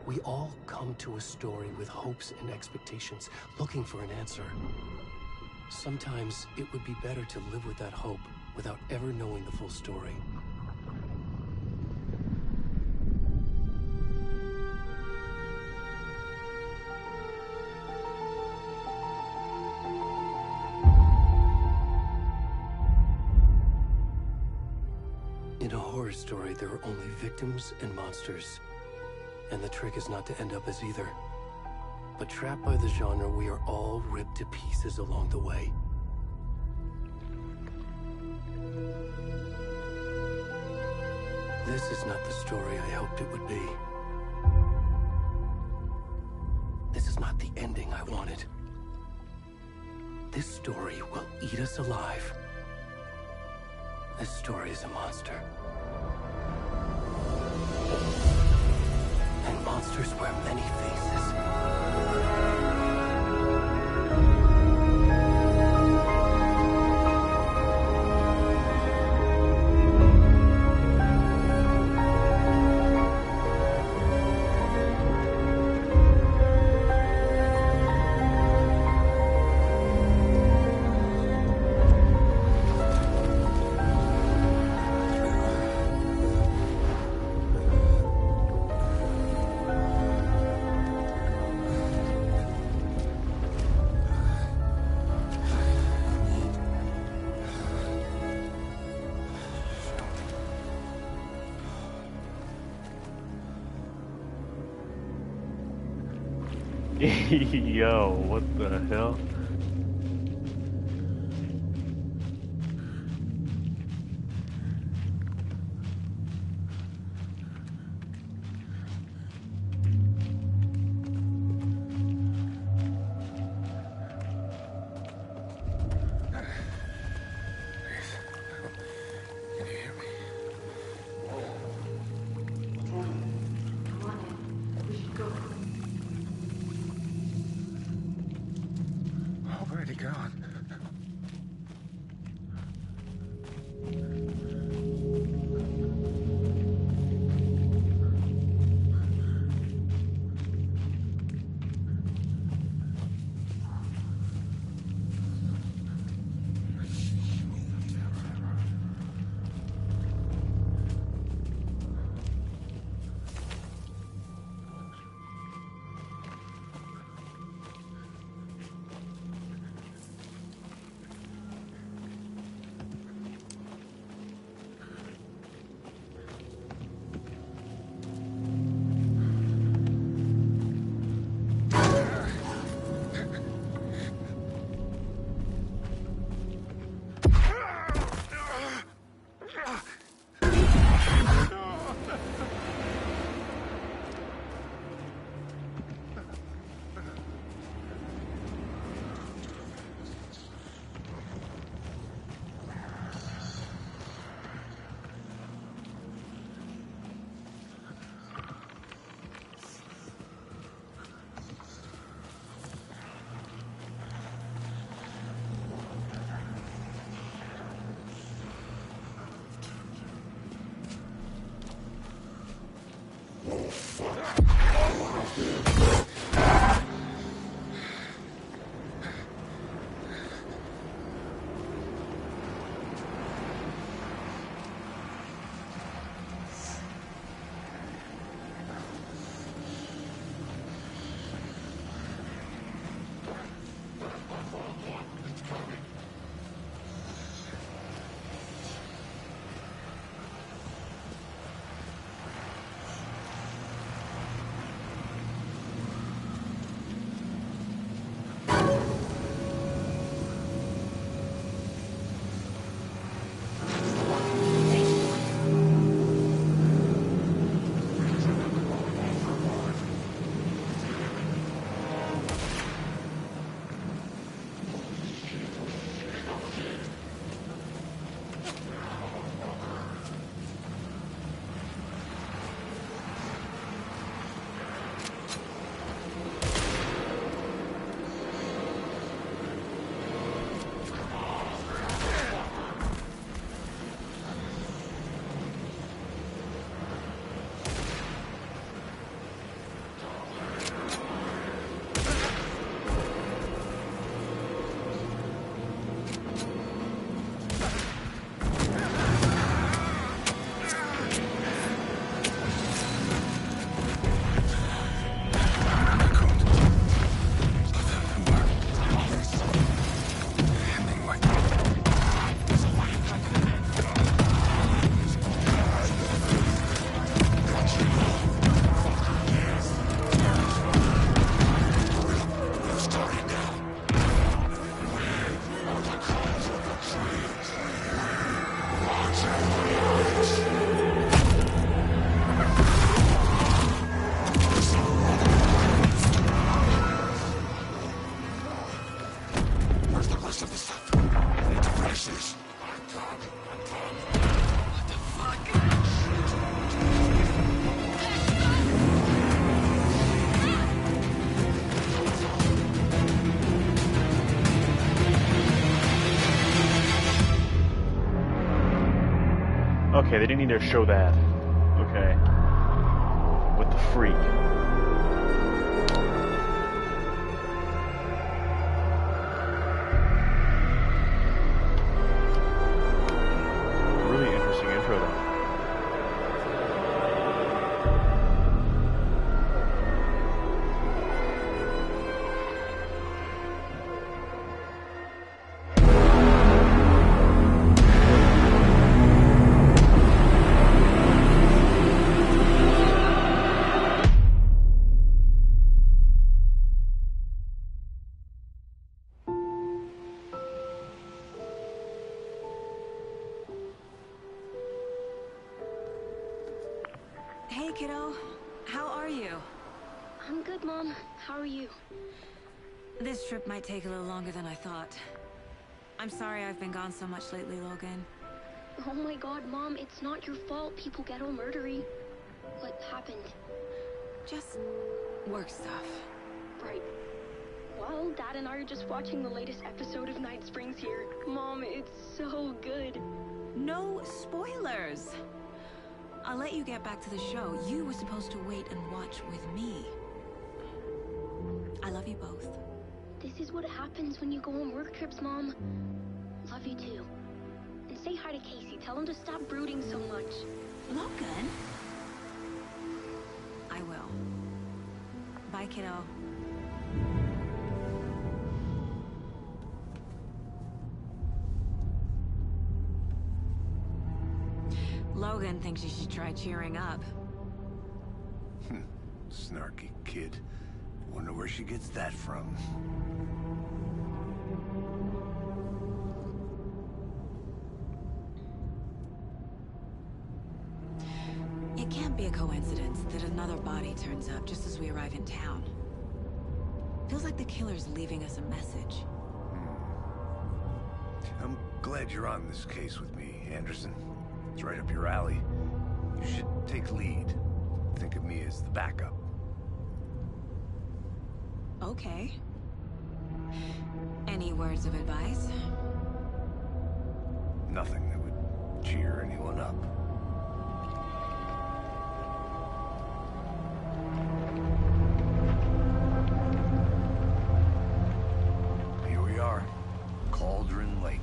We all come to a story with hopes and expectations, looking for an answer. Sometimes it would be better to live with that hope without ever knowing the full story. In a horror story, there are only victims and monsters. And the trick is not to end up as either. But trapped by the genre, we are all ripped to pieces along the way. This is not the story I hoped it would be. This is not the ending I wanted. This story will eat us alive. This story is a monster. And monsters wear many faces. Yo, what the hell? Okay, they didn't need to show that. Okay. With the freak. Really interesting intro though. Hey, kiddo. How are you? I'm good, Mom. How are you? This trip might take a little longer than I thought. I'm sorry I've been gone so much lately, Logan. Oh my god, Mom, it's not your fault people get all murdery. What happened? Just work stuff. Right. Well, Dad and I are just watching the latest episode of Night Springs here. Mom, it's so good. No spoilers! I'll let you get back to the show. You were supposed to wait and watch with me. I love you both. This is what happens when you go on work trips, Mom. Love you too. And say hi to Casey. Tell him to stop brooding so much. Logan? I will. Bye, kiddo. Logan thinks you should try cheering up. Snarky kid. Wonder where she gets that from. It can't be a coincidence that another body turns up just as we arrive in town. Feels like the killer's leaving us a message. I'm glad you're on this case with me, Anderson. It's right up your alley. You should take lead. Think of me as the backup. Okay. Any words of advice? Nothing that would cheer anyone up. Here we are. Cauldron Lake.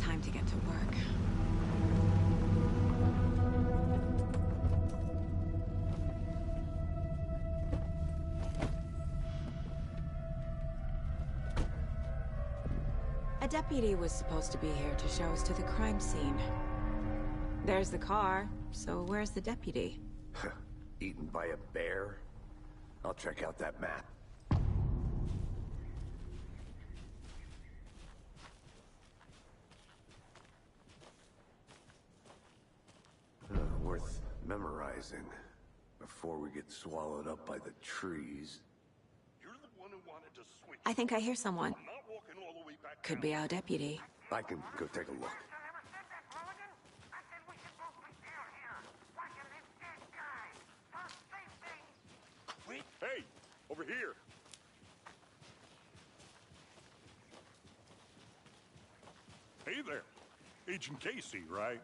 Time to get to work. A deputy was supposed to be here to show us to the crime scene. There's the car, so where's the deputy? Eaten by a bear? I'll check out that map. Worth memorizing before we get swallowed up by the trees. You're the one who wanted to switch. I think I hear someone. I'm not walking all the way back Could down. be our deputy. I can go take a look. Wait. Hey, over here. Hey there. Agent Casey, right?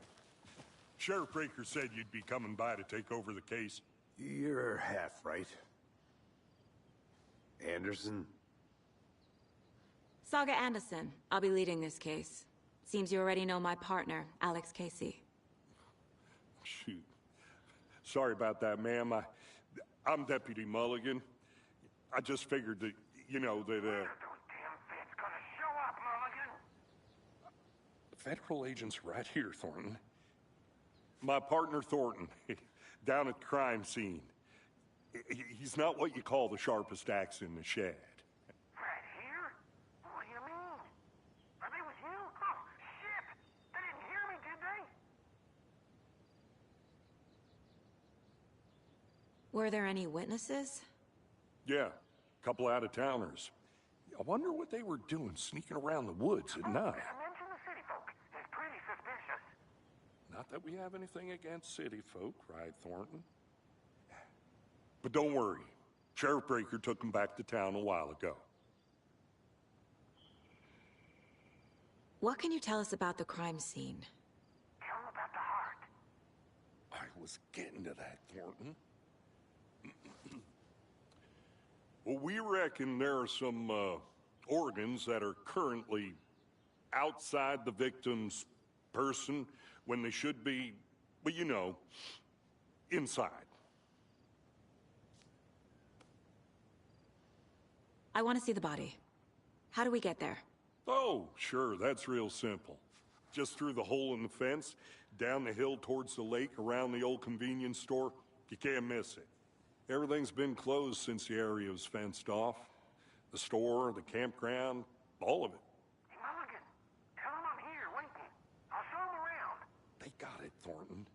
Sheriff Breaker said you'd be coming by to take over the case. You're half right. Anderson? Saga Anderson. I'll be leading this case. Seems you already know my partner, Alex Casey. Shoot. Sorry about that, ma'am. I'm Deputy Mulligan. I just figured that, you know, that, Federal agents right here, Thornton. My partner, Thornton, down at the crime scene. He's not what you call the sharpest axe in the shed. Right here? What do you mean? Are they with you? Oh, shit! They didn't hear me, did they? Were there any witnesses? Yeah, a couple out-of-towners. I wonder what they were doing sneaking around the woods at night. Mention the city folk. It's pretty suspicious. Not that we have anything against city folk, right, Thornton? But don't worry. Sheriff Breaker took them back to town a while ago. What can you tell us about the crime scene? was getting to that, Thornton. Well, we reckon there are some organs that are currently outside the victim's person when they should be, well, you know, inside. I want to see the body. How do we get there? Oh, sure, that's real simple. Just through the hole in the fence, down the hill towards the lake, around the old convenience store. You can't miss it. Everything's been closed since the area was fenced off. The store, the campground, all of it. Hey, Mulligan, tell him I'm here, waiting. I'll show him around. They got it, Thornton.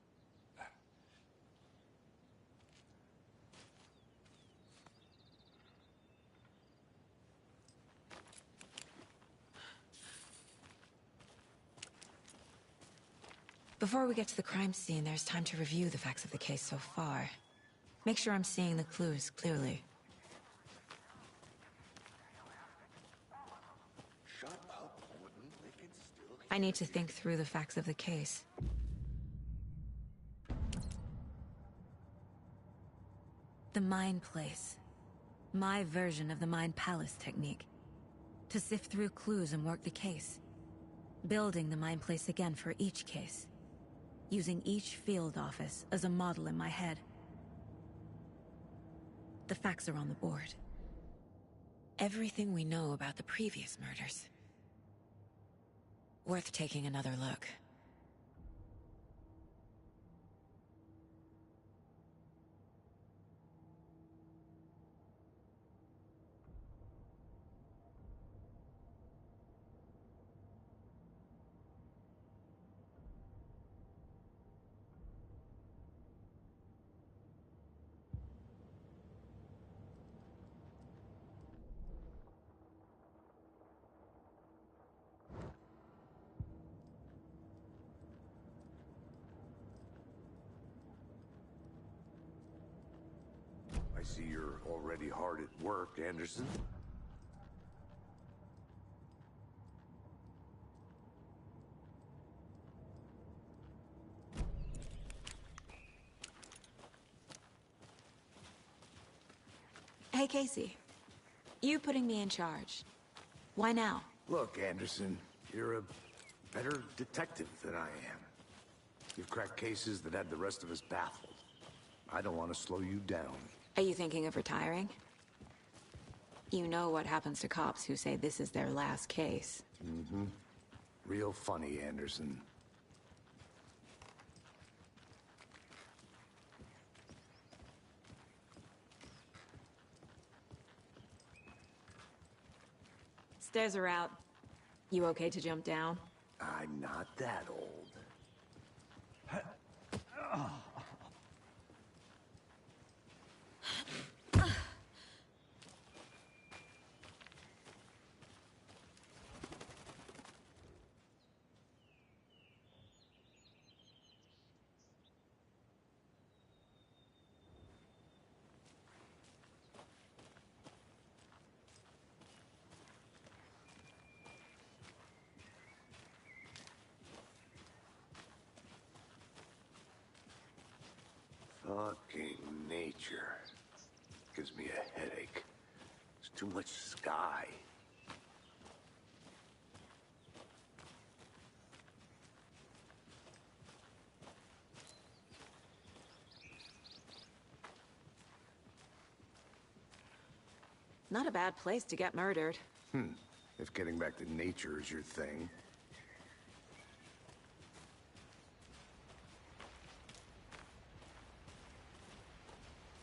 Before we get to the crime scene, there's time to review the facts of the case so far. Make sure I'm seeing the clues clearly. Shut up, Thornton. They can still... I need to think through the facts of the case. The Mind Place. My version of the Mind Palace technique. To sift through clues and work the case. Building the Mind Place again for each case. Using each field office as a model in my head. The facts are on the board. Everything we know about the previous murders. Worth taking another look. I see you're already hard at work, Anderson. Hey, Casey. You putting me in charge. Why now? Look, Anderson, you're a better detective than I am. You've cracked cases that had the rest of us baffled. I don't want to slow you down. Are you thinking of retiring? You know what happens to cops who say this is their last case. Mm-hmm. Real funny, Anderson. Stairs are out. You okay to jump down? I'm not that old. Fucking nature. Gives me a headache. There's too much sky. Not a bad place to get murdered. If getting back to nature is your thing.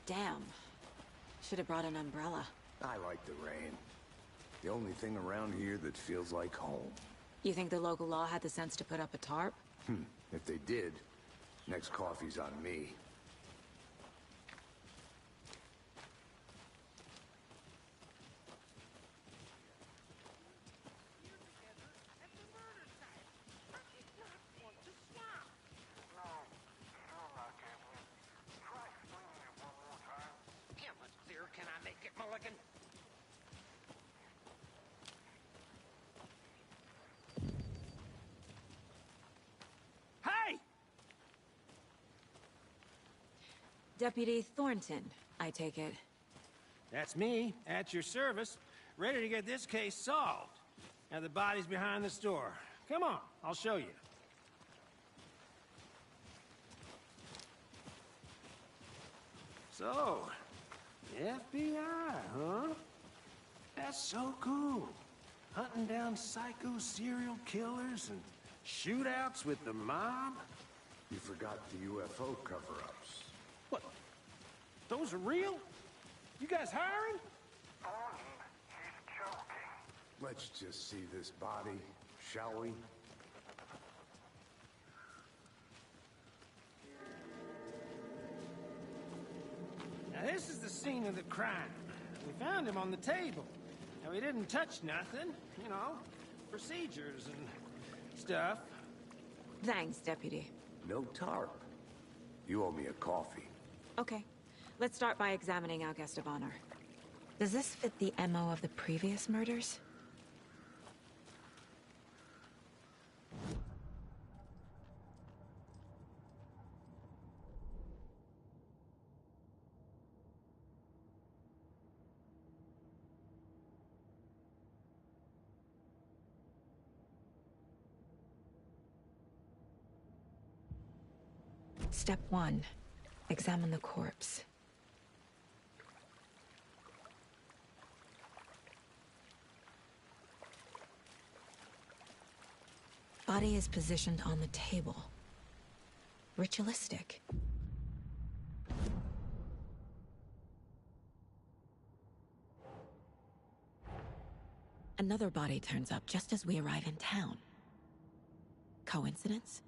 Damn. Should have brought an umbrella. I like the rain. The only thing around here that feels like home. You think the local law had the sense to put up a tarp? If they did, next coffee's on me. Can I make it, Mulligan? Hey! Deputy Thornton, I take it. That's me, at your service, ready to get this case solved. Now the body's behind the store. Come on, I'll show you. So, FBI, huh? That's so cool. Hunting down psycho serial killers and shootouts with the mob? You forgot the UFO cover-ups. What? Those are real? You guys hiring? Thornton, he's joking. Let's just see this body, shall we? Now this is the scene of the crime. We found him on the table. Now he didn't touch nothing, you know, procedures and stuff. Thanks, Deputy. No tarp. You owe me a coffee. Okay. Let's start by examining our guest of honor. Does this fit the MO of the previous murders? Step 1. Examine the corpse. Body is positioned on the table. Ritualistic. Another body turns up just as we arrive in town. Coincidence?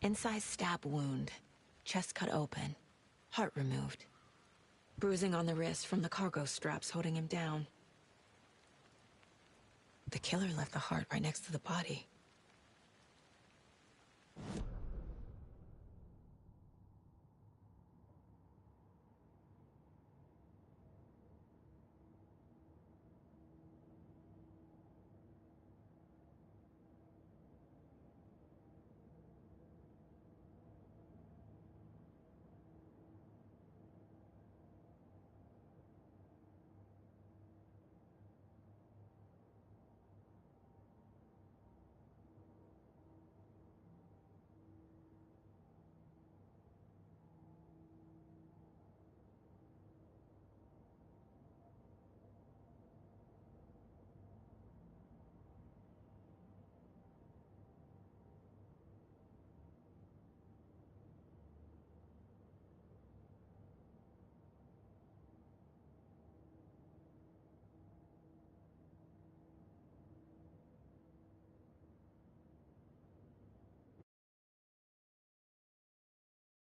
Incised stab wound. Chest cut open. Heart removed. Bruising on the wrist from the cargo straps holding him down. The killer left the heart right next to the body.